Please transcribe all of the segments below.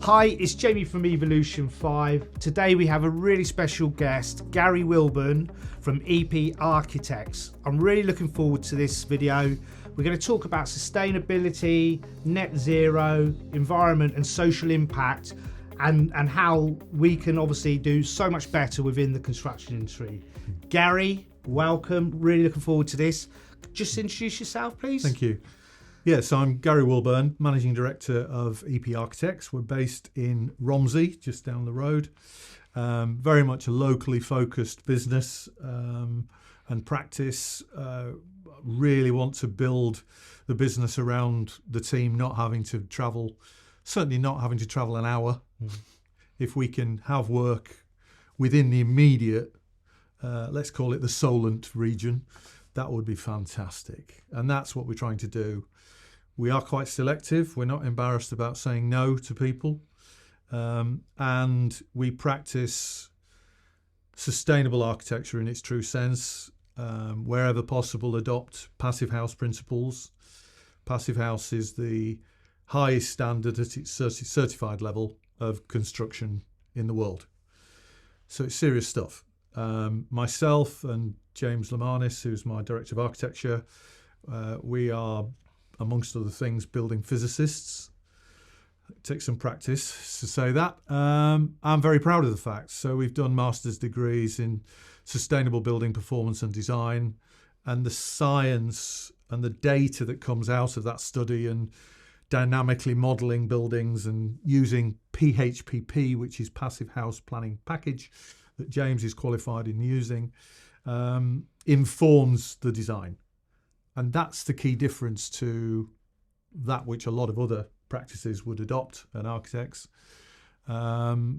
Hi, it's Jamie from Evolution5. Today we have a really special guest, Gary Wilburn from EP Architects. I'm really looking forward to this video. We're going to talk about sustainability, net zero, environment and social impact, and how we can obviously do so much better within the construction industry. Gary, welcome. Really looking forward to this. Just introduce yourself, please. Thank you. Yes, I'm Gary Wilburn, Managing Director of EP Architects. We're based in Romsey, just down the road. Very much a locally focused business and practice. Really want to build the business around the team not having to travel, certainly not having to travel an hour. If we can have work within the immediate, let's call it the Solent region, that would be fantastic. And that's what we're trying to do. We are quite selective. We're not embarrassed about saying no to people. And we practice sustainable architecture in its true sense. Wherever possible, adopt Passivhaus principles. Passivhaus is the highest standard at its certified level of construction in the world. So it's serious stuff. Myself and James Lamanis, who's my Director of Architecture, we are, amongst other things, building physicists. It takes some practice to say that. I'm very proud of the fact. So we've done master's degrees in sustainable building performance and design, and the science and the data that comes out of that study, and dynamically modelling buildings and using PHPP, which is Passive House Planning Package, that James is qualified in using, informs the design. And that's the key difference to that which a lot of other practices would adopt and architects. The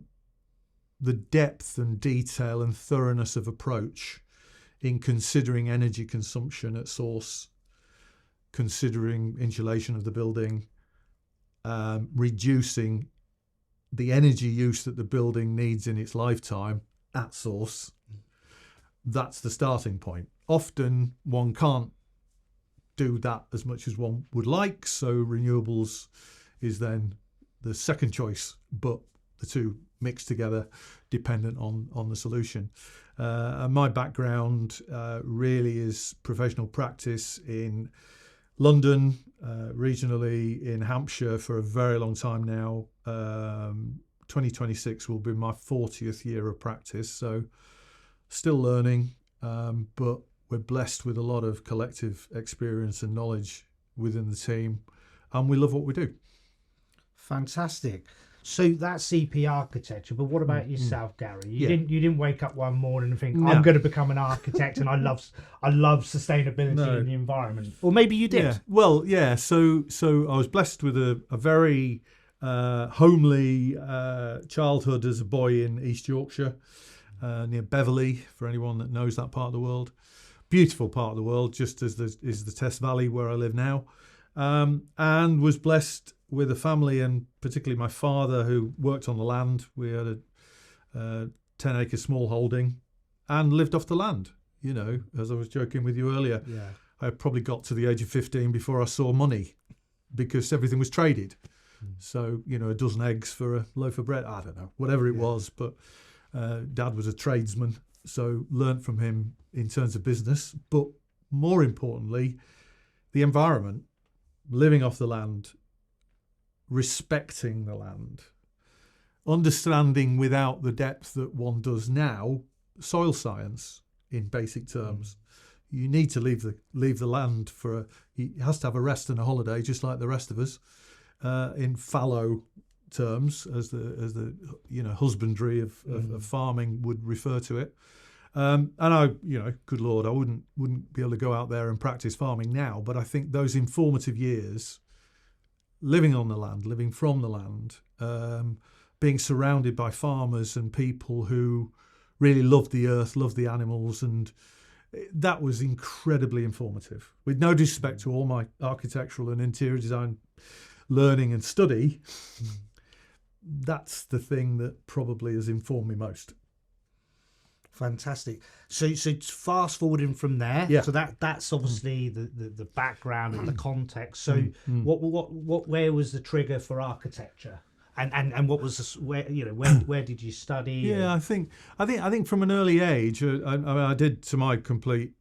depth and detail and thoroughness of approach in considering energy consumption at source, considering insulation of the building, reducing the energy use that the building needs in its lifetime at source. That's the starting point. Often one can't do that as much as one would like, so renewables is then the second choice, but the two mixed together dependent on the solution. And my background really is professional practice in London, regionally in Hampshire for a very long time now. 2026 will be my 40th year of practice, so still learning, but we're blessed with a lot of collective experience and knowledge within the team, and we love what we do. Fantastic. So that's EP Architecture, but what about yourself, Gary? You didn't wake up one morning and think, I'm going to become an architect and I love sustainability and the environment. Or maybe you did. Yeah. Well, yeah. So I was blessed with a very homely childhood as a boy in East Yorkshire, near Beverley, for anyone that knows that part of the world. Beautiful part of the world, just as is the Test Valley where I live now, and was blessed with a family, and particularly my father, who worked on the land. We had a 10-acre small holding and lived off the land. You know, as I was joking with you earlier, I probably got to the age of 15 before I saw money, because everything was traded. So, you know, a dozen eggs for a loaf of bread, I don't know, whatever it was, but Dad was a tradesman, so learnt from him in terms of business, but more importantly, the environment, living off the land, respecting the land, understanding without the depth that one does now, soil science in basic terms. You need to leave the land he has to have a rest and a holiday, just like the rest of us, in fallow terms, as the husbandry of farming would refer to it. And I, good Lord, I wouldn't be able to go out there and practice farming now, but I think those informative years, living on the land, living from the land, being surrounded by farmers and people who really loved the earth, loved the animals, and that was incredibly informative. With no disrespect to all my architectural and interior design learning and study, that's the thing that probably has informed me most. Fantastic. So fast forwarding from there. Yeah. So that's obviously the background and the context. So where was the trigger for architecture? And what was where did you study? Yeah, I think from an early age, I did, to my complete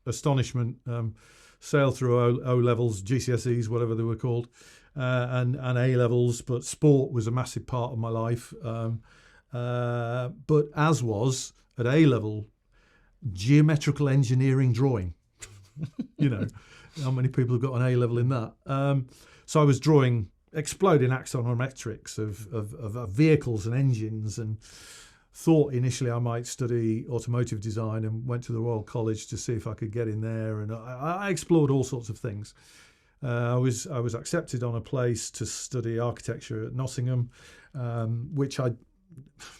astonishment, sail through O levels, GCSEs, whatever they were called, and A levels. But sport was a massive part of my life. But as was at A level, geometrical engineering drawing. How many people have got an A level in that? So I was drawing exploding axonometrics of vehicles and engines, and thought initially I might study automotive design, and went to the Royal College to see if I could get in there, and I explored all sorts of things. I was accepted on a place to study architecture at Nottingham, which I,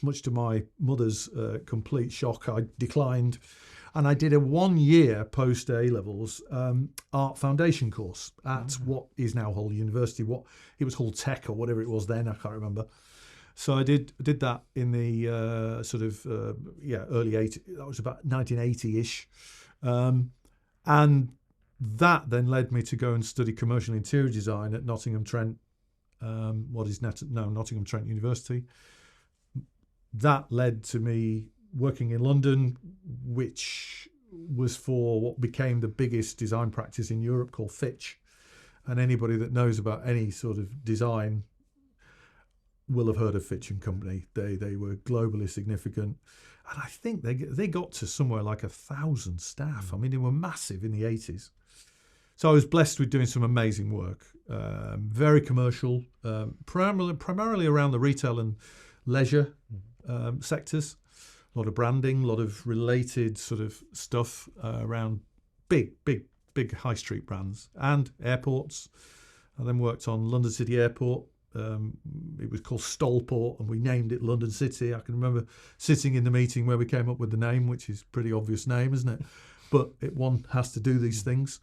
much to my mother's complete shock, I declined. And I did a 1 year post A levels art foundation course at what is now Hull University. What it was Hull Tech or whatever it was then, I can't remember. So I did that in the early 80s. That was about 1980-ish, and that then led me to go and study commercial interior design at Nottingham Trent, what is now Nottingham Trent University. That led to me working in London, which was for what became the biggest design practice in Europe, called Fitch. And anybody that knows about any sort of design will have heard of Fitch and Company. They were globally significant, and I think they got to somewhere like 1,000 staff. I mean, they were massive in the 80s. So I was blessed with doing some amazing work, very commercial, primarily around the retail and leisure sectors. A lot of branding, a lot of related sort of stuff around big high street brands and airports. I then worked on London City Airport. It was called Stolport, and we named it London City. I can remember sitting in the meeting where we came up with the name, which is a pretty obvious name, isn't it? But one has to do these things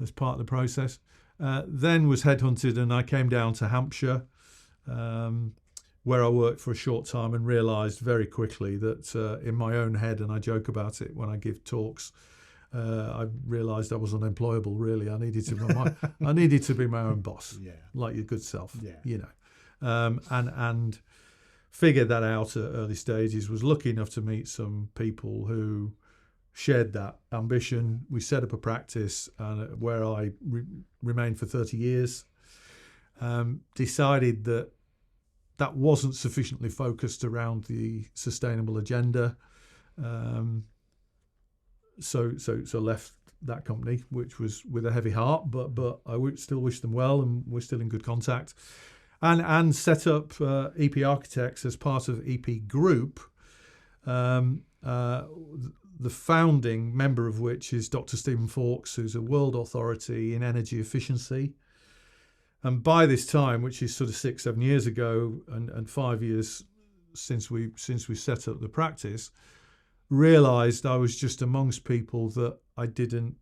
as part of the process. Then was headhunted, and I came down to Hampshire, where I worked for a short time, and realised very quickly that in my own head, and I joke about it when I give talks, I realised I was unemployable. Really, I needed to be my own boss, like your good self, and figured that out at early stages. Was lucky enough to meet some people who shared that ambition. We set up a practice, where I remained for 30 years. Decided that wasn't sufficiently focused around the sustainable agenda. So left that company, which was with a heavy heart, but I would still wish them well, and we're still in good contact. And set up EP Architects as part of EP Group, the founding member of which is Dr. Stephen Fawkes, who's a world authority in energy efficiency. And by this time, which is sort of 6-7 years ago, and 5 years since we set up the practice, realised I was just amongst people that I didn't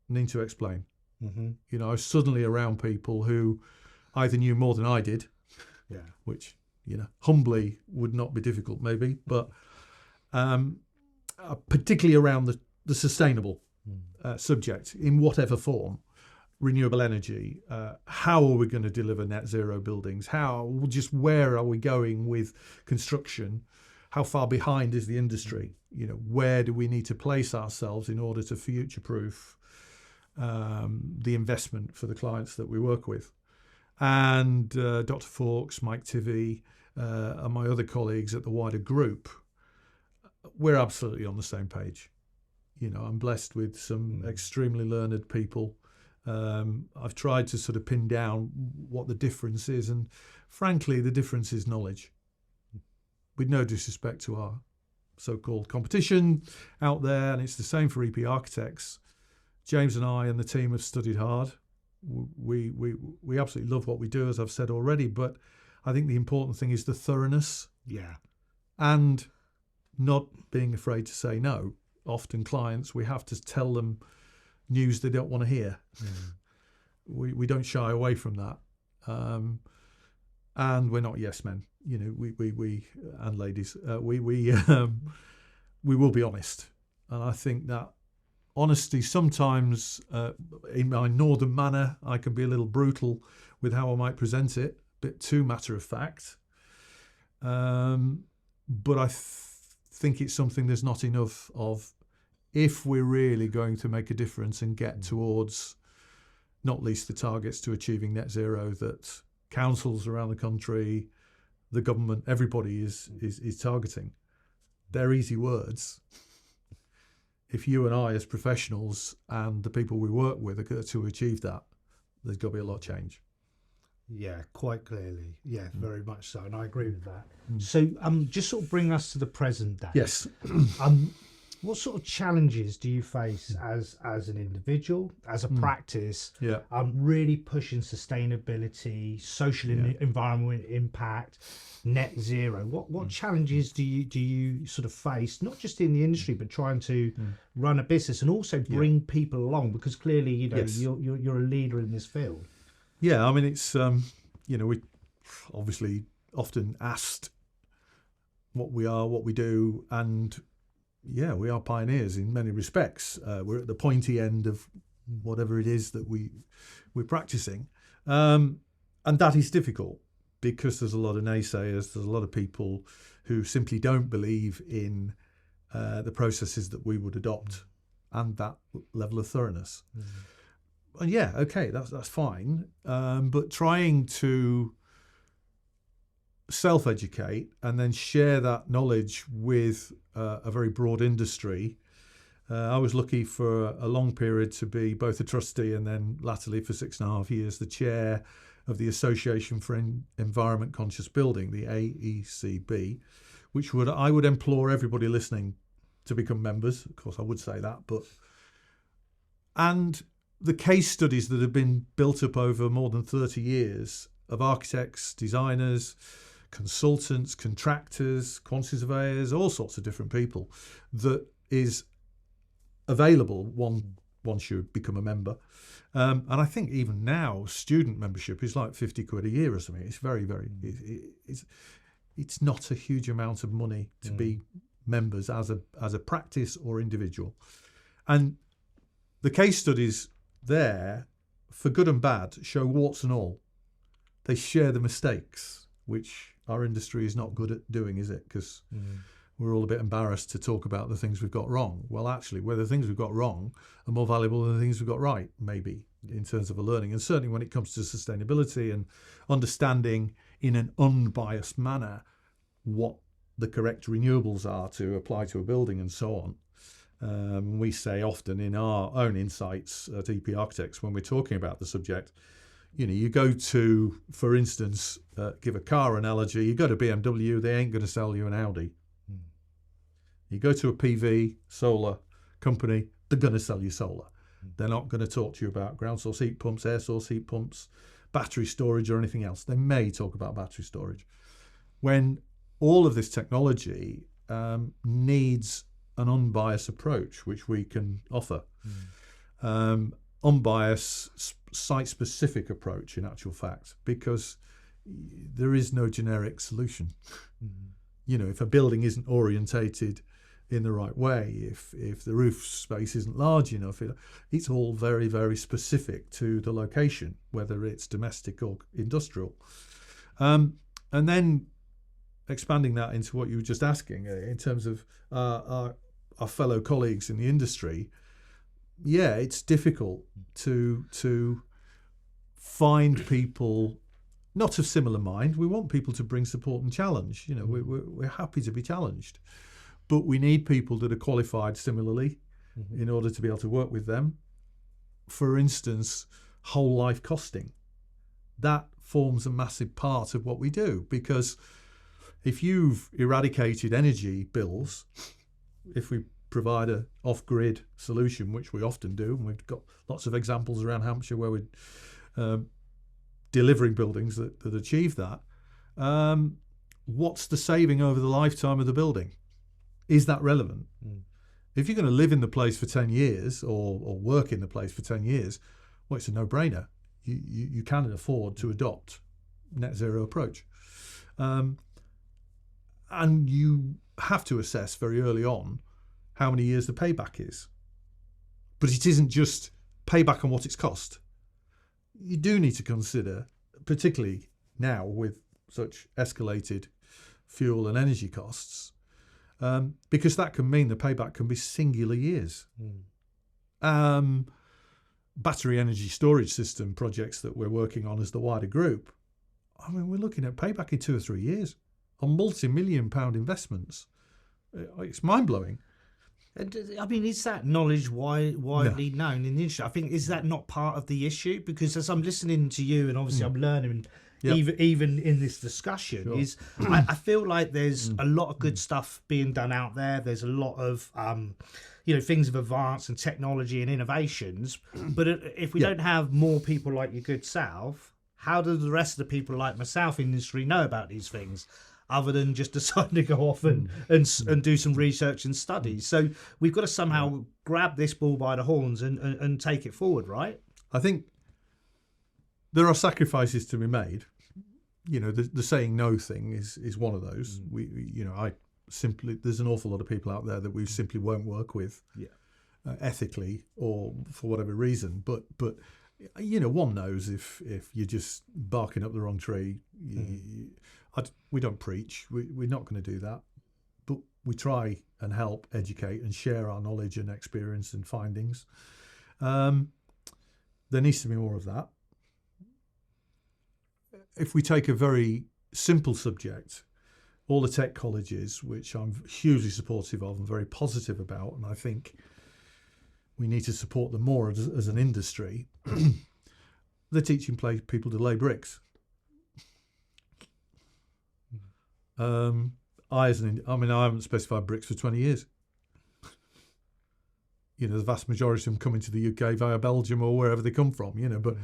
need to explain. Mm-hmm. I was suddenly around people who either knew more than I did, which humbly would not be difficult maybe, but particularly around the sustainable subject in whatever form. Renewable energy, how are we going to deliver net zero buildings? Where are we going with construction? How far behind is the industry? Where do we need to place ourselves in order to future-proof the investment for the clients that we work with? And Dr. Fawkes, Mike Tivy, and my other colleagues at the wider group, we're absolutely on the same page. I'm blessed with some extremely learned people. I've tried to sort of pin down what the difference is, and frankly, the difference is knowledge. With no disrespect to our so-called competition out there, and it's the same for EP Architects. James and I and the team have studied hard. We absolutely love what we do, as I've said already, but I think the important thing is the thoroughness. Yeah. And not being afraid to say no. Often clients, we have to tell them news they don't want to hear. We don't shy away from that, and we're not yes men. We and ladies, we will be honest, and I think that honesty sometimes, in my northern manner, I can be a little brutal with how I might present it, bit too matter of fact. But I think it's something there's not enough of if we're really going to make a difference and get towards not least the targets to achieving net zero that councils around the country, the government, everybody is targeting. They're easy words. If you and I as professionals and the people we work with are going to achieve that, there's got to be a lot of change. Yeah, quite clearly. Yeah, very much so. And I agree with that. So just sort of bring us to the present day. Yes. What sort of challenges do you face as an individual, as a practice, really pushing sustainability, social and environmental impact, net zero? What challenges do you sort of face, not just in the industry, but trying to run a business and also bring people along? Because clearly, you're a leader in this field. Yeah, I mean, it's, we obviously often asked what we are, what we do, and yeah, we are pioneers in many respects. We're at the pointy end of whatever it is that we're practicing. And that is difficult because there's a lot of naysayers, there's a lot of people who simply don't believe in the processes that we would adopt and that level of thoroughness. And yeah, okay, that's fine. But trying to self-educate and then share that knowledge with a very broad industry. I was lucky for a long period to be both a trustee and then latterly for 6.5 years the chair of the Association for Environment Conscious Building, the AECB, which I would implore everybody listening to become members. Of course, I would say that, and the case studies that have been built up over more than 30 years of architects, designers, consultants, contractors, quantity surveyors, all sorts of different people that is available once you become a member. And I think even now, student membership is like 50 quid a year or something. It's very, very, it's not a huge amount of money to be members as a practice or individual. And the case studies there, for good and bad, show warts and all. They share the mistakes, which our industry is not good at doing, is it? Because we're all a bit embarrassed to talk about the things we've got wrong. Well, actually, where the things we've got wrong are more valuable than the things we've got right, maybe, in terms of a learning. And certainly when it comes to sustainability and understanding in an unbiased manner what the correct renewables are to apply to a building and so on. We say often in our own insights at EP Architects when we're talking about the subject, you go to, for instance, give a car analogy, you go to BMW, they ain't going to sell you an Audi. You go to a PV solar company, they're going to sell you solar. They're not going to talk to you about ground source heat pumps, air source heat pumps, battery storage or anything else. They may talk about battery storage. When all of this technology needs an unbiased approach, which we can offer. Unbiased, site-specific approach, in actual fact, because there is no generic solution. If a building isn't orientated in the right way, if the roof space isn't large enough, it's all very, very specific to the location, whether it's domestic or industrial. And then expanding that into what you were just asking in terms of our fellow colleagues in the industry, yeah, it's difficult to find people not of similar mind. We want people to bring support and challenge. We're happy to be challenged, but we need people that are qualified similarly in order to be able to work with them. For instance, whole life costing. That forms a massive part of what we do, because if you've eradicated energy bills, if we provide a off-grid solution, which we often do, and we've got lots of examples around Hampshire where we're delivering buildings that achieve that, what's the saving over the lifetime of the building? Is that relevant? If you're going to live in the place for 10 years or work in the place for 10 years, well, it's a no-brainer. You can afford to adopt net zero approach. And you have to assess very early on how many years the payback is. But it isn't just payback on what it's cost. You do need to consider, particularly now with such escalated fuel and energy costs, because that can mean the payback can be singular years. Battery energy storage system projects that we're working on as the wider group, I mean, we're looking at payback in 2 or 3 years on multi-million-pound investments. It's mind-blowing. And I mean, is that knowledge widely known in the industry? I think, is that not part of the issue? Because as I'm listening to you, and obviously I'm learning, even in this discussion, is I feel like there's a lot of good stuff being done out there. There's a lot of things of advance and technology and innovations. But if we don't have more people like your good self, how do the rest of the people like myself in the industry know about these things, other than just deciding to go off and do some research and studies? So we've got to somehow grab this ball by the horns and take it forward, right? I think there are sacrifices to be made. The saying no thing is one of those. There's an awful lot of people out there that we simply won't work with, ethically or for whatever reason. But one knows if you're just barking up the wrong tree. We don't preach. We're not going to do that. But we try and help educate and share our knowledge and experience and findings. There needs to be more of that. If we take a very simple subject, all the tech colleges, which I'm hugely supportive of and very positive about, and I think we need to support them more as an industry, they're teaching people to lay bricks. I haven't specified bricks for 20 years. The vast majority of them come into the UK via Belgium or wherever they come from, but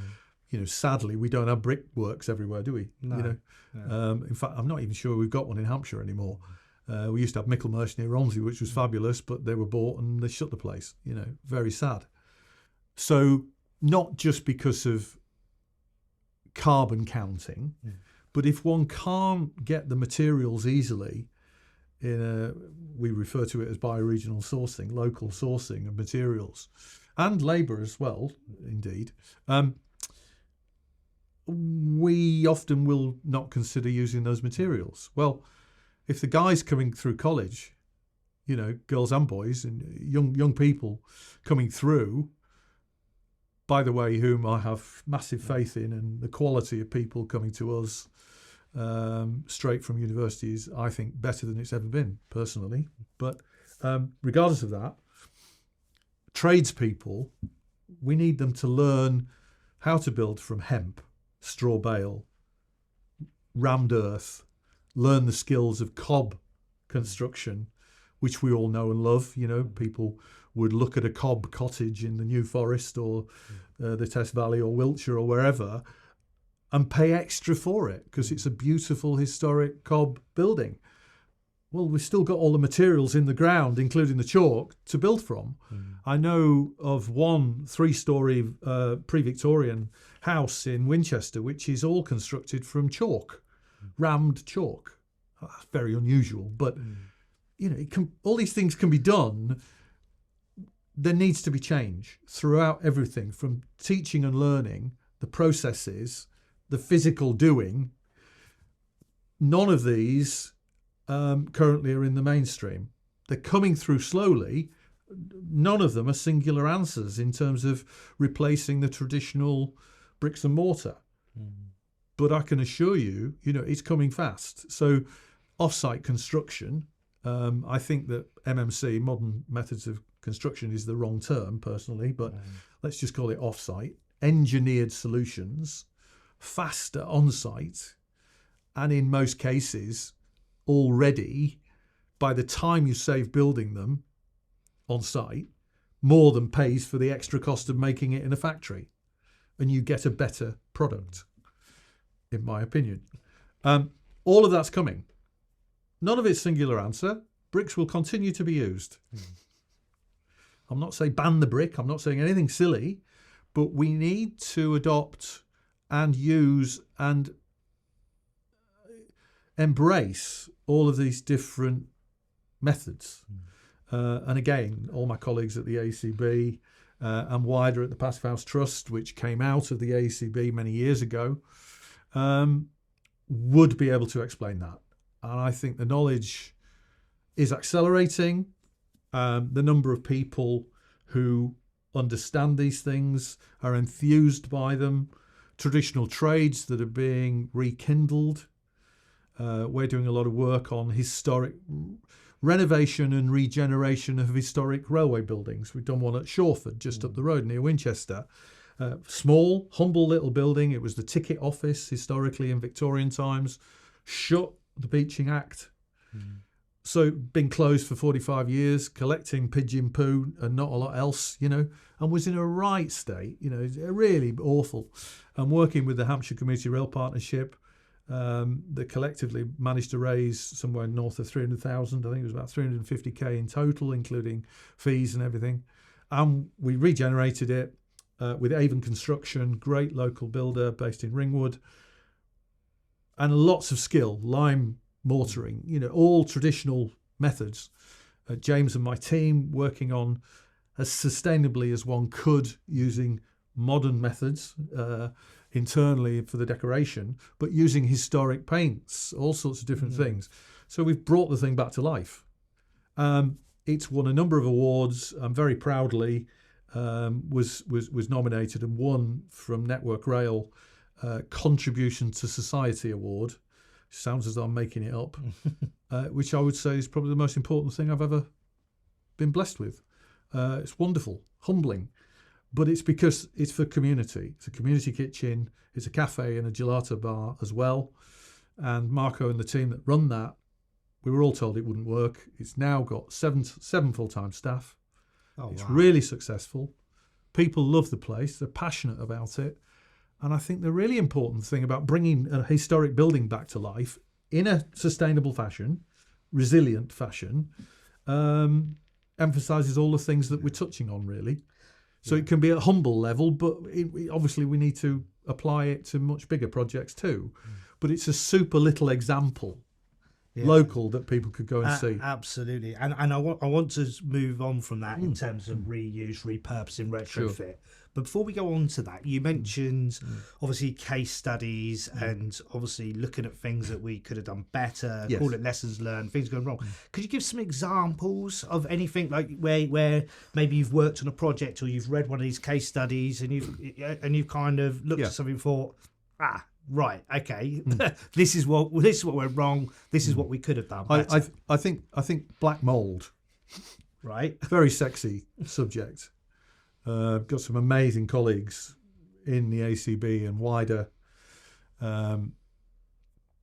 sadly we don't have brickworks everywhere, do we? No. In fact, I'm not even sure we've got one in Hampshire anymore. We used to have Michelmersh near Romsey, which was fabulous, but they were bought and they shut the place. Very sad. So not just because of carbon counting, but if one can't get the materials easily, we refer to it as bioregional sourcing, local sourcing of materials, and labour as well, indeed. We often will not consider using those materials. Well, if the guys coming through college, girls and boys and young people coming through, by the way, whom I have massive faith in, and the quality of people coming to us straight from universities, I think better than it's ever been, personally. But regardless of that, tradespeople, we need them to learn how to build from hemp, straw bale, rammed earth, learn the skills of cob construction, which we all know and love. People would look at a cob cottage in the New Forest or the Test Valley or Wiltshire or wherever and pay extra for it because it's a beautiful historic cob building. Well, we've still got all the materials in the ground, including the chalk, to build from. I know of one 3-storey pre-Victorian house in Winchester, which is all constructed from chalk, rammed chalk. That's very unusual, but all these things can be done. There needs to be change throughout everything, from teaching and learning, the processes, the physical doing. None of these currently are in the mainstream. They're coming through slowly. None of them are singular answers in terms of replacing the traditional bricks and mortar. But I can assure you, it's coming fast. So off-site construction, I think that MMC, modern methods of construction, is the wrong term personally, but let's just call it off-site. Engineered solutions, faster on-site, and in most cases already, by the time you save building them on site, more than pays for the extra cost of making it in a factory, and you get a better product, in my opinion. All of that's coming. None of it's singular answer. Bricks will continue to be used. I'm not saying ban the brick. I'm not saying anything silly, but we need to adopt and use and embrace all of these different methods. And again, all my colleagues at the ACB and wider at the Passivhaus Trust, which came out of the ACB many years ago, would be able to explain that. And I think the knowledge is accelerating. The number of people who understand these things are enthused by them. Traditional trades that are being rekindled. We're doing a lot of work on historic renovation and regeneration of historic railway buildings. We've done one at Shawford, just up the road near Winchester. Small, humble little building. It was the ticket office historically in Victorian times. Shut, the Beeching Act. So been closed for 45 years, collecting pigeon poo and not a lot else, and was in a right state, really awful. And working with the Hampshire Community Rail Partnership, that collectively managed to raise somewhere north of 300,000. I think it was about 350k in total, including fees and everything. And we regenerated it with Avon Construction, great local builder based in Ringwood, and lots of skill, lime mortaring, all traditional methods. James and my team working on as sustainably as one could using modern methods internally for the decoration, but using historic paints, all sorts of different things. So we've brought the thing back to life. It's won a number of awards. Very proudly was nominated and won from Network Rail Contribution to Society Award. Sounds as though I'm making it up, which I would say is probably the most important thing I've ever been blessed with. It's wonderful, humbling, but it's because it's for community. It's a community kitchen, it's a cafe and a gelato bar as well. And Marco and the team that run that, we were all told it wouldn't work. It's now got seven full-time staff. It's really successful. People love the place. They're passionate about it. And I think the really important thing about bringing a historic building back to life in a sustainable fashion, resilient fashion, emphasises all the things that we're touching on, really. So it can be at a humble level, but obviously we need to apply it to much bigger projects too. But it's a super little example, local, that people could go and see. Absolutely. And I want to move on from that in terms of reuse, repurposing, retrofit. Sure. But before we go on to that, you mentioned obviously case studies and obviously looking at things that we could have done better, call it lessons learned, things going wrong. Could you give some examples of anything like where maybe you've worked on a project or you've read one of these case studies and you've kind of looked at something and thought, right, okay, this is what went wrong. This is what we could have done better. I think black mould, right? Very sexy subject. Got some amazing colleagues in the ACB and wider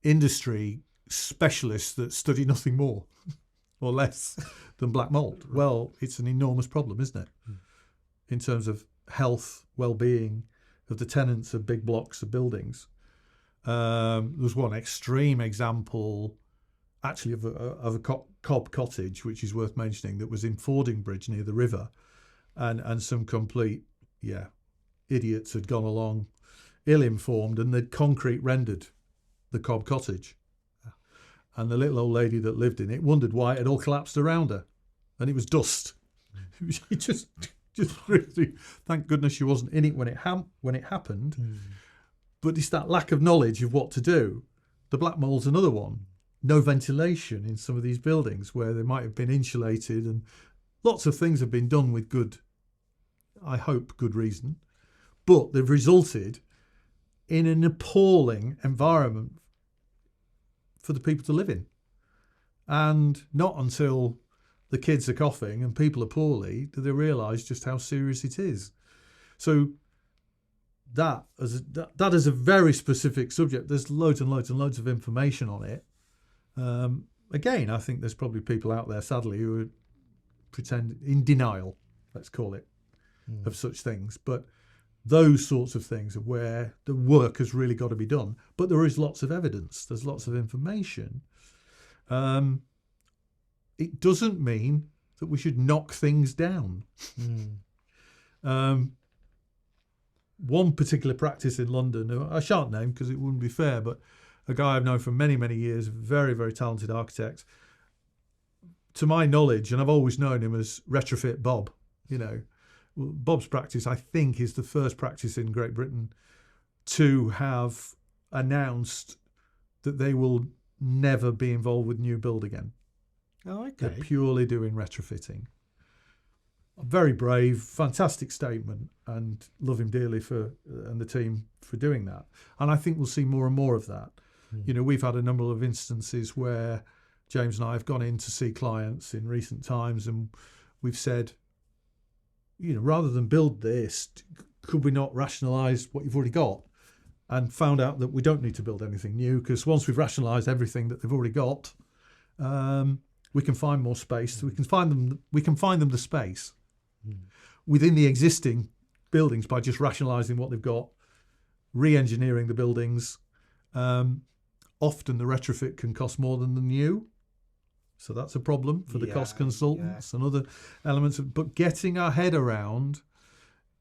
industry specialists that study nothing more or less than black mould. Well, it's an enormous problem, isn't it? In terms of health, well-being of the tenants of big blocks of buildings. There's one extreme example actually of a cob cottage, which is worth mentioning, that was in Fordingbridge near the river. And some complete, idiots had gone along, ill-informed, and they'd concrete rendered the cob cottage. And the little old lady that lived in it wondered why it had all collapsed around her. And it was dust. She just really, thank goodness she wasn't in it when it happened. But it's that lack of knowledge of what to do. The black mould's another one. No ventilation in some of these buildings where they might have been insulated, and lots of things have been done with good reason, but they've resulted in an appalling environment for the people to live in. And not until the kids are coughing and people are poorly do they realise just how serious it is. So that is a very specific subject. There's loads and loads and loads of information on it. Again, I think there's probably people out there, sadly, who are in denial, let's call it, of such things. But those sorts of things are where the work has really got to be done. But there is lots of evidence. There's lots of information. It doesn't mean that we should knock things down. One particular practice in London, I shan't name because it wouldn't be fair, but a guy I've known for many, many years, very, very talented architect. To my knowledge, and I've always known him as Retrofit Bob, Bob's practice, I think, is the first practice in Great Britain to have announced that they will never be involved with new build again. Oh, okay. They're purely doing retrofitting. Very brave, fantastic statement, and love him dearly and the team for doing that. And I think we'll see more and more of that. You know, we've had a number of instances where James and I have gone in to see clients in recent times, and we've said, you know, rather than build this, could we not rationalise what you've already got? And found out that we don't need to build anything new, because once we've rationalised everything that they've already got, we can find more space. We can find them the space within the existing buildings by just rationalising what they've got, re-engineering the buildings. Often the retrofit can cost more than the new, so that's a problem for the cost consultants and other elements. But getting our head around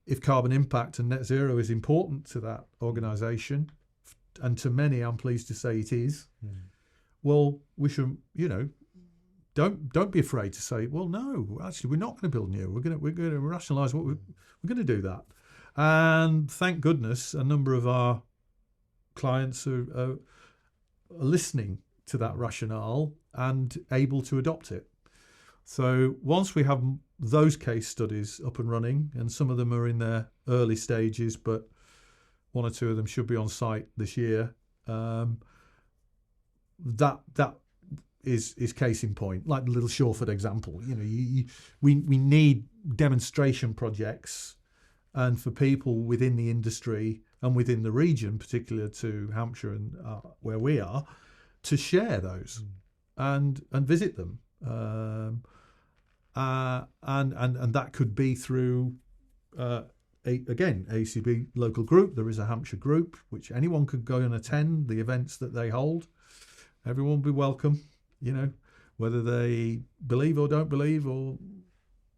if carbon impact and net zero is important to that organisation, and to many, I'm pleased to say it is. Well, we should, you know, don't be afraid to say, well, no, actually, we're not going to build new. We're going to rationalise what we're going to do that. And thank goodness, a number of our clients are listening to that rationale and able to adopt it. So once we have those case studies up and running, and some of them are in their early stages, but one or two of them should be on site this year, that is case in point, like the little Shawford example. You know, we need demonstration projects, and for people within the industry and within the region, particular to Hampshire and where we are, to share those and visit them. And that could be through again, ACB local group. There is a Hampshire group which anyone could go and attend the events that they hold. Everyone will be welcome, you know, whether they believe or don't believe or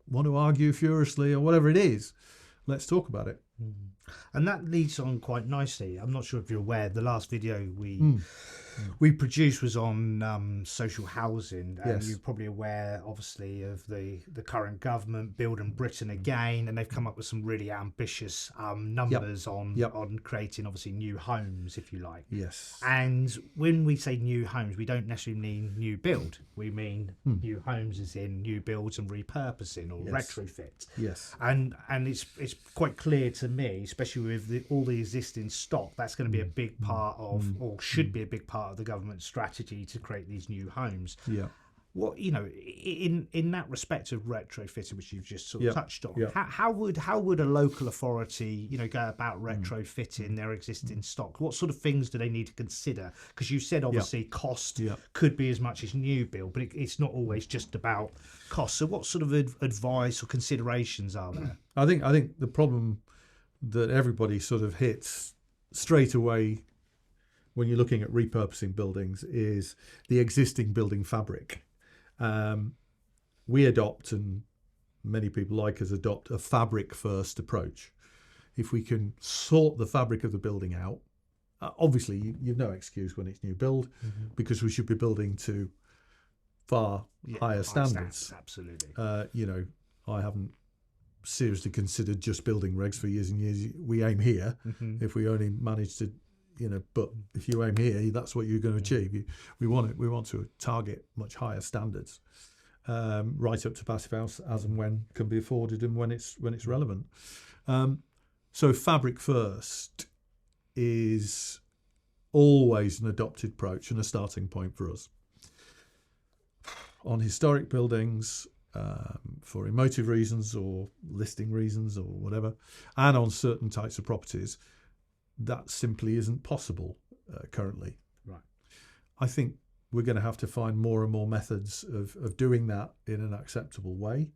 want to argue furiously or whatever it is. Let's talk about it. And that leads on quite nicely. I'm not sure if you're aware, the last video we produced was on social housing, and Yes. you're probably aware, obviously, of the current government building Britain again, and they've come up with some really ambitious numbers on creating, obviously, new homes, if you like. Yes. And when we say new homes, we don't necessarily mean new build. We mean new homes as in new builds and repurposing or retrofit. Yes. And it's quite clear to me, especially with all the existing stock, that's going to be a big part of, or should be a big part of the government strategy to create these new homes. Yeah. What, you know, in that respect of retrofitting, which you've just sort of touched on, how would a local authority, you know, go about retrofitting their existing stock? What sort of things do they need to consider? Because you said obviously cost could be as much as new build, but it's not always just about cost. So what sort of advice or considerations are there? I think the problem that everybody sort of hits straight away when you're looking at repurposing buildings is the existing building fabric. We adopt, and many people like us adopt, a fabric first approach. If we can sort the fabric of the building out, obviously you've no excuse when it's new build, because we should be building to far higher standards. Absolutely. You know, I haven't seriously considered just building regs for years and years. We aim here. If we only manage to, you know, but if you aim here, that's what you're going to achieve. We want to target much higher standards, right up to Passivhaus as and when can be afforded and when it's relevant. So fabric first is always an adopted approach and a starting point for us. On historic buildings, for emotive reasons or listing reasons or whatever, and on certain types of properties, that simply isn't possible currently. Right. I think we're going to have to find more and more methods of doing that in an acceptable way.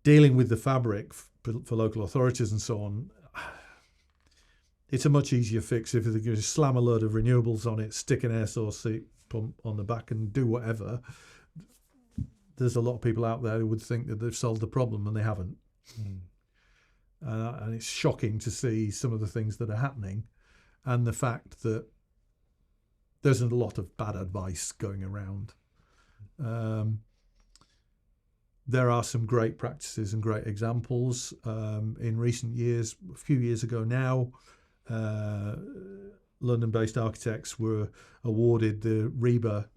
Dealing with the fabric for local authorities and so on, it's a much easier fix if they can just slam a load of renewables on it, stick an air source heat pump on the back and do whatever. There's a lot of people out there who would think that they've solved the problem, and they haven't. And it's shocking to see some of the things that are happening, and the fact that there's a lot of bad advice going around. There are some great practices and great examples in recent years. A few years ago now, London-based architects were awarded the REBA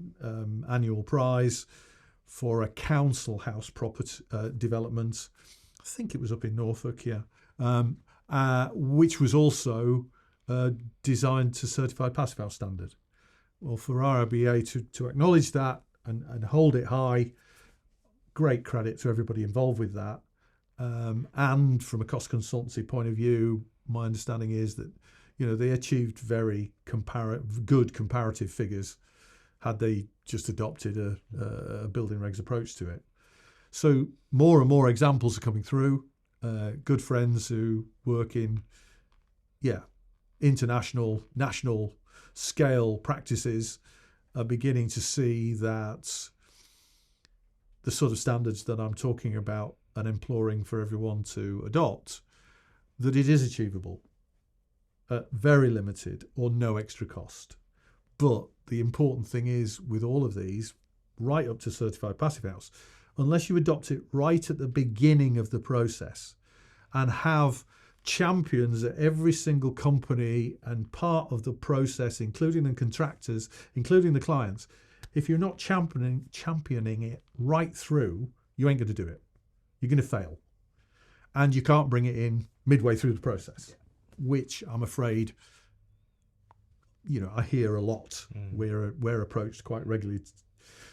annual prize for a council house property development. I think it was up in Norfolk, which was also designed to certified Passivhaus standard. Well, for RIBA to acknowledge that and hold it high, great credit to everybody involved with that. And from a cost consultancy point of view, my understanding is that they achieved very good comparative figures had they just adopted a building regs approach to it. So more and more examples are coming through. Good friends who work in international, national scale practices are beginning to see that the sort of standards that I'm talking about and imploring for everyone to adopt, that it is achievable at very limited or no extra cost. But the important thing is, with all of these, right up to certified Passivhaus, unless you adopt it right at the beginning of the process and have champions at every single company and part of the process, including the contractors, including the clients, if you're not championing it right through, you ain't going to do it. You're going to fail. And you can't bring it in midway through the process, which I'm afraid, I hear a lot. We're approached quite regularly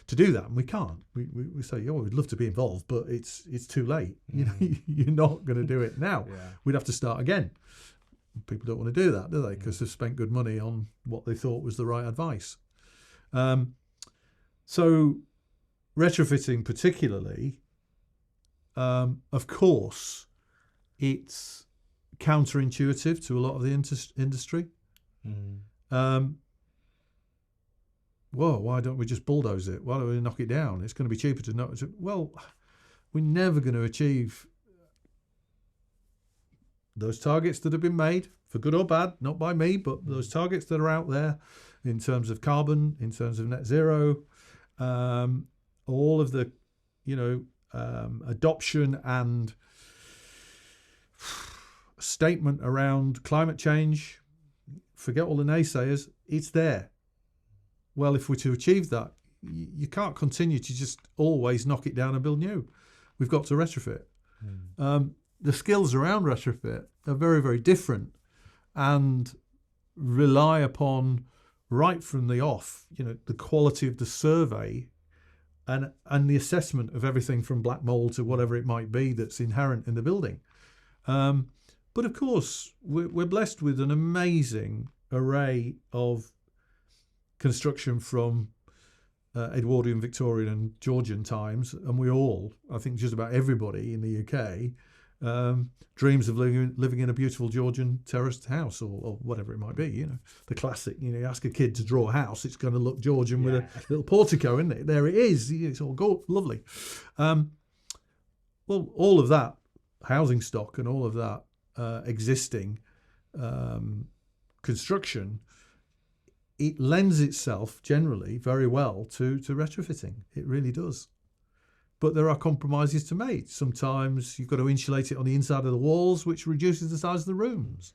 to do that, and we can't. We say, we'd love to be involved, but it's too late. You're not going to do it now. We'd have to start again. People don't want to do that, do they? Because they've spent good money on what they thought was the right advice. So retrofitting particularly, of course, it's counterintuitive to a lot of the industry. Why don't we just bulldoze it? Why don't we knock it down? It's going to be cheaper to knock it. Well, we're never going to achieve those targets that have been made, for good or bad, not by me, but those targets that are out there in terms of carbon, in terms of net zero, all of the, adoption and statement around climate change. Forget all the naysayers. It's there. Well, if we're to achieve that, you can't continue to just always knock it down and build new. We've got to retrofit. The skills around retrofit are very, very different and rely upon, right from the off, the quality of the survey and the assessment of everything from black mould to whatever it might be that's inherent in the building. But of course, we're blessed with an amazing array of construction from Edwardian, Victorian and Georgian times, and we all, I think just about everybody in the UK, dreams of living in a beautiful Georgian terraced house or whatever it might be. The classic, you ask a kid to draw a house, it's going to look Georgian with a little portico, isn't it? There it is. It's all lovely. Well, all of that housing stock and all of that existing construction, it lends itself generally very well to retrofitting. It really does. But there are compromises to make. Sometimes you've got to insulate it on the inside of the walls, which reduces the size of the rooms.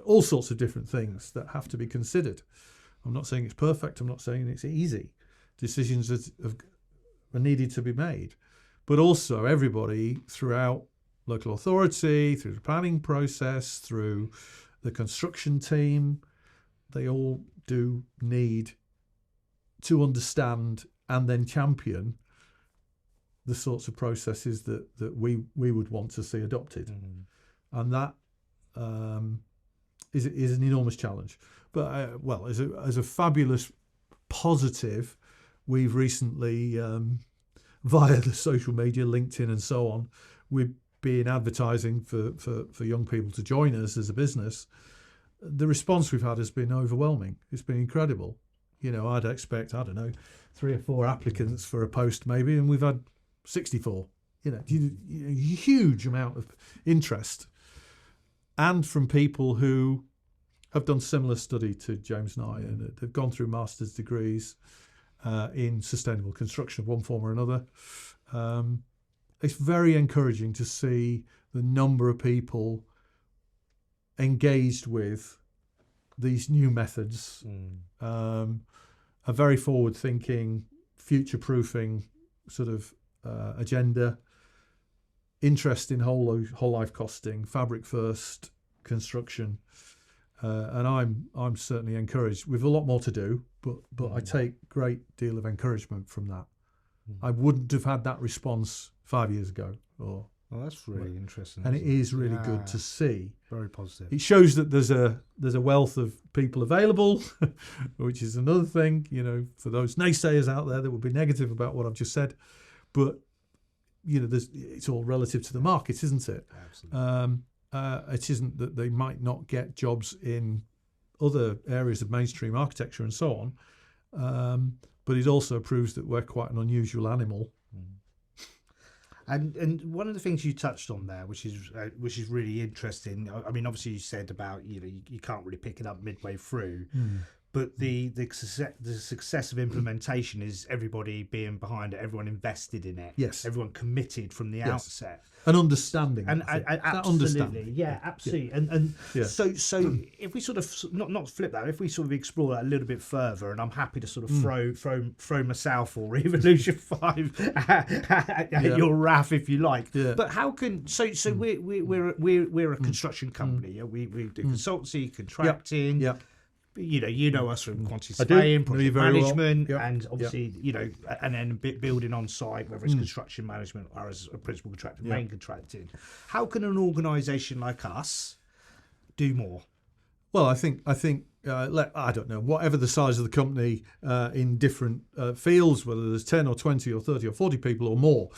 All sorts of different things that have to be considered. I'm not saying it's perfect. I'm not saying it's easy. Decisions are needed to be made. But also everybody throughout local authority, through the planning process, through the construction team, they all do need to understand and then champion the sorts of processes that we would want to see adopted. And that is an enormous challenge. But as a fabulous positive, we've recently, via the social media, LinkedIn and so on, we've been advertising for young people to join us as a business. The response we've had has been overwhelming. It's been incredible. I'd expect, 3 or 4 applicants for a post maybe, and we've had 64. A huge amount of interest. And from people who have done similar study to James and I, and they've gone through master's degrees in sustainable construction of one form or another. It's very encouraging to see the number of people engaged with these new methods, a very forward-thinking, future-proofing sort of agenda, interest in whole life costing, fabric first construction, and I'm certainly encouraged. We've a lot more to do, but I take great deal of encouragement from that. I wouldn't have had that response 5 years ago. Well, that's really interesting, and it is really good to see. Very positive. It shows that there's a wealth of people available, which is another thing, for those naysayers out there that would be negative about what I've just said. But it's all relative to the market, isn't it? Absolutely. It isn't that they might not get jobs in other areas of mainstream architecture and so on, but it also proves that we're quite an unusual animal. And one of the things you touched on there, which is really interesting. I mean, obviously you said about you can't really pick it up midway through, but the success of implementation is everybody being behind it, everyone invested in it, yes, everyone committed from the outset, and understanding, and absolutely, yeah, absolutely, and so if we sort of not flip that, if we sort of explore that a little bit further, and I'm happy to sort of throw myself or Evolution5 at your wrath if you like, but how can we're a construction company, we do consultancy, contracting, you know us from quantity surveying, project management, and obviously, and then building on site, whether it's construction management or as a principal contractor, main contracting. How can an organisation like us do more? Well, I think I don't know, whatever the size of the company in different fields, whether there's 10 or 20 or 30 or 40 people or more,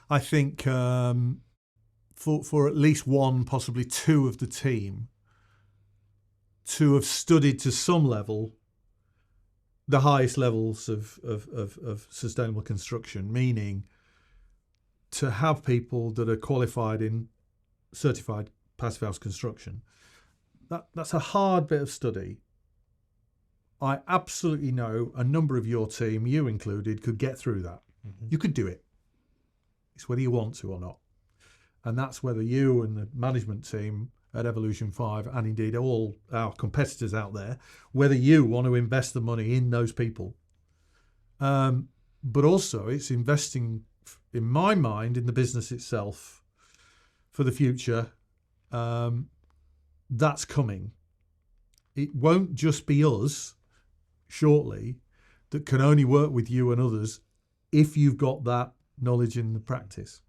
I think for at least one, possibly two of the team to have studied to some level the highest levels of sustainable construction, meaning to have people that are qualified in certified Passivhaus construction. That's a hard bit of study. I absolutely know a number of your team, you included, could get through that. You could do it. It's whether you want to or not. And that's whether you and the management team at Evolution5, and indeed all our competitors out there, whether you want to invest the money in those people. But also it's investing, in my mind, in the business itself for the future. That's coming. It won't just be us shortly that can only work with you and others if you've got that knowledge in the practice.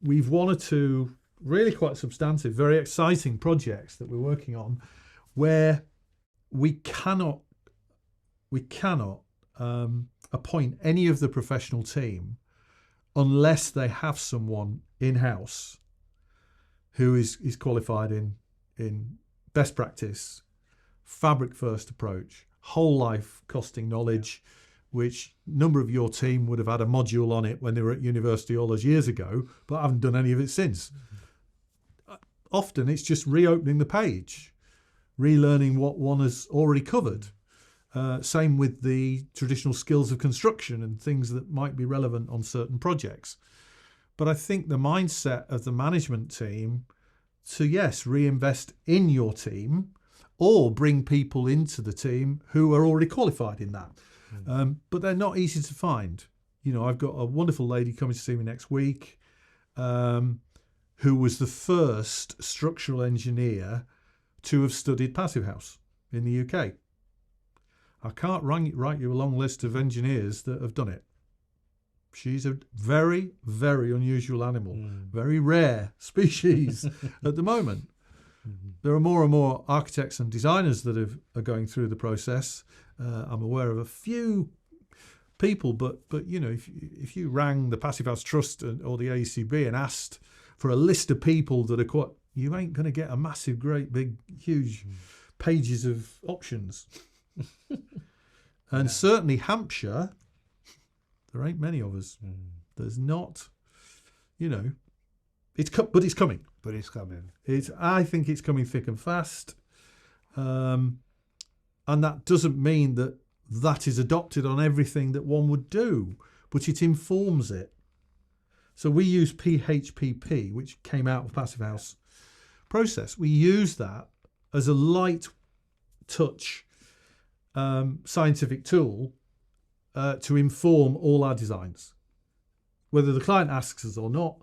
We've one or two really quite substantive, very exciting projects that we're working on where we cannot appoint any of the professional team unless they have someone in-house who is qualified in best practice, fabric first approach, whole life costing knowledge, which a number of your team would have had a module on it when they were at university all those years ago, but haven't done any of it since. Often it's just reopening the page, relearning what one has already covered. Same with the traditional skills of construction and things that might be relevant on certain projects. But I think the mindset of the management team to, yes, reinvest in your team or bring people into the team who are already qualified in that. But they're not easy to find. I've got a wonderful lady coming to see me next week who was the first structural engineer to have studied Passivhaus in the UK. I can't write you a long list of engineers that have done it. She's a very, very unusual animal, very rare species at the moment. There are more and more architects and designers that are going through the process. I'm aware of a few people, but if you rang the Passivhaus Trust or the AECB and asked for a list of people that are you ain't going to get a massive, great, big, huge pages of options. And certainly Hampshire, there ain't many of us. There's not, but it's coming. But it's coming. I think it's coming thick and fast. And that doesn't mean that is adopted on everything that one would do, but it informs it. So we use PHPP, which came out of Passivhaus process. We use that as a light touch scientific tool to inform all our designs, whether the client asks us or not,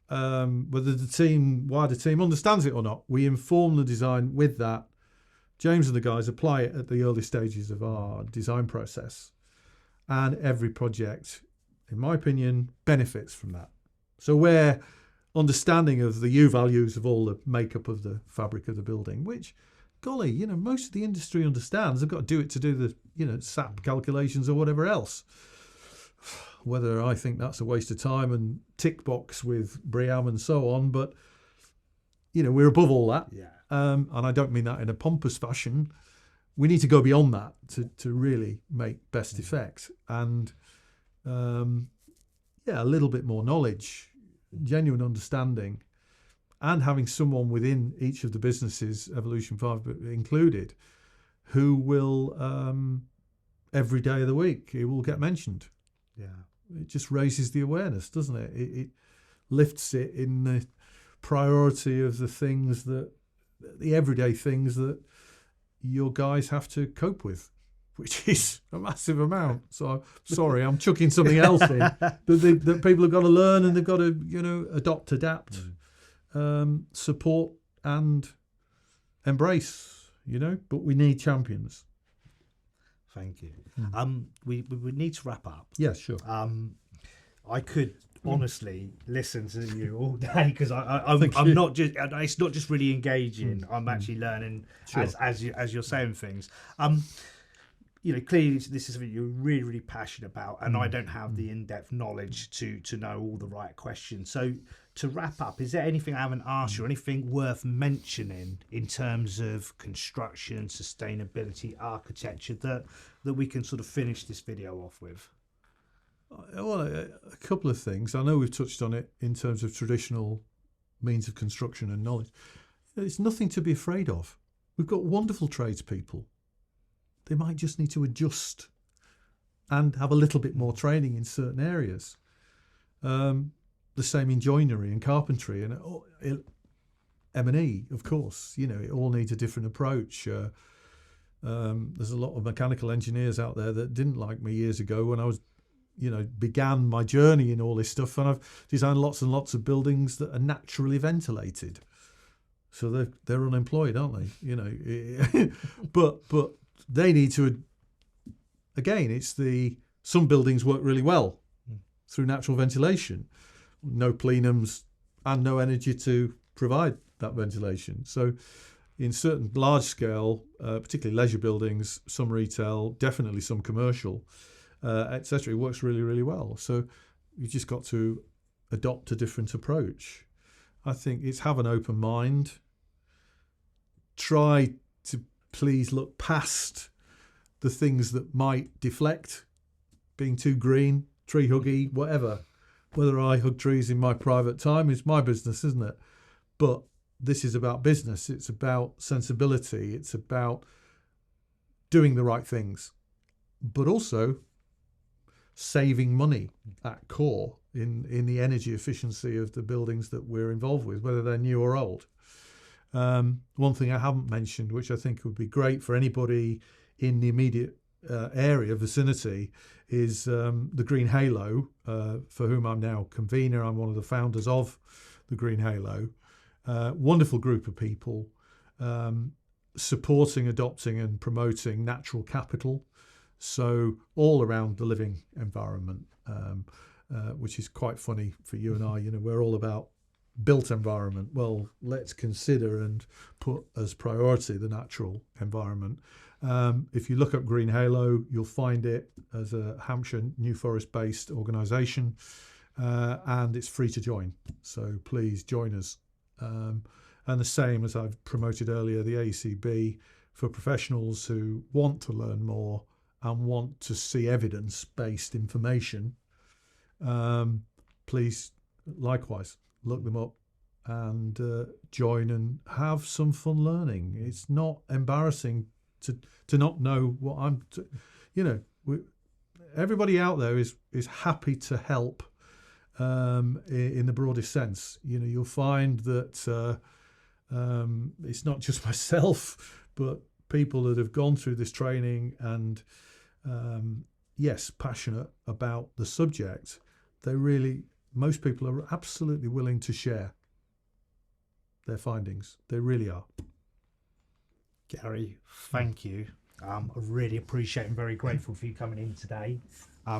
whether the wider team understands it or not. We inform the design with that. James and the guys apply it at the early stages of our design process, and every project, in my opinion, benefits from that. So we're understanding of the U values of all the makeup of the fabric of the building, which, golly, most of the industry understands. They've got to do it to do the, SAP calculations or whatever else. Whether I think that's a waste of time and tick box with BREEAM and so on, but, we're above all that. Yeah. And I don't mean that in a pompous fashion. We need to go beyond that to really make best effect. And, a little bit more knowledge, genuine understanding, and having someone within each of the businesses, Evolution5 included, who will, every day of the week, it will get mentioned. Yeah. It just raises the awareness, doesn't it? It lifts it in the priority of the everyday things that your guys have to cope with, which is a massive amount. So sorry, I'm chucking something else in that people have got to learn, and they've got to, adopt, adapt, support and embrace, but we need champions. Thank you. We need to wrap up. Yeah, sure. I could honestly listen to you all day, because I'm not just, it's not just really engaging. I'm actually learning as you're saying things. Clearly this is something you're really, really passionate about, and I don't have the in-depth knowledge to know all the right questions. So to wrap up, is there anything I haven't asked you, or anything worth mentioning in terms of construction, sustainability, architecture that we can sort of finish this video off with? Well, a couple of things. I know we've touched on it in terms of traditional means of construction and knowledge. It's nothing to be afraid of. We've got wonderful tradespeople. They might just need to adjust and have a little bit more training in certain areas. The same in joinery and carpentry and M&E, of course. It all needs a different approach. There's a lot of mechanical engineers out there that didn't like me years ago when I was, began my journey in all this stuff, and I've designed lots and lots of buildings that are naturally ventilated. So they're unemployed, aren't they? But they need to, again, some buildings work really well through natural ventilation, no plenums and no energy to provide that ventilation. So in certain large scale, particularly leisure buildings, some retail, definitely some commercial, etc., it works really, really well. So you've just got to adopt a different approach. I think it's have an open mind. Try to please look past the things that might deflect, being too green, tree huggy, whatever. Whether I hug trees in my private time is my business, isn't it? But this is about business. It's about sensibility. It's about doing the right things, but also saving money at core in the energy efficiency of the buildings that we're involved with, whether they're new or old. One thing I haven't mentioned, which I think would be great for anybody in the immediate area, vicinity, is the Green Halo, for whom I'm now convener. I'm one of the founders of the Green Halo. Wonderful group of people supporting, adopting and promoting natural capital. So all around the living environment, which is quite funny for you and I. We're all about built environment. Well, let's consider and put as priority the natural environment. If you look up Green Halo, you'll find it as a Hampshire New Forest based organisation, and it's free to join. So please join us. And the same as I've promoted earlier, the AECB for professionals who want to learn more and want to see evidence-based information. Please, likewise, look them up and join and have some fun learning. It's not embarrassing to not know what I'm. Everybody out there is happy to help. In the broadest sense, you'll find that it's not just myself, but people that have gone through this training and yes, passionate about the subject, most people are absolutely willing to share their findings. They really are. Gary, thank you. I really appreciate and very grateful for you coming in today,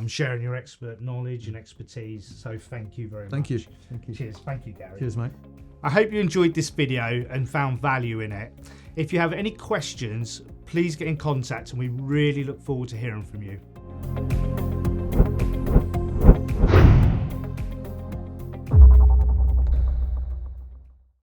sharing your expert knowledge and expertise. So thank you very much. Thank you. Cheers. Thank you, Gary. Cheers, mate. I hope you enjoyed this video and found value in it. If you have any questions, please get in contact and we really look forward to hearing from you.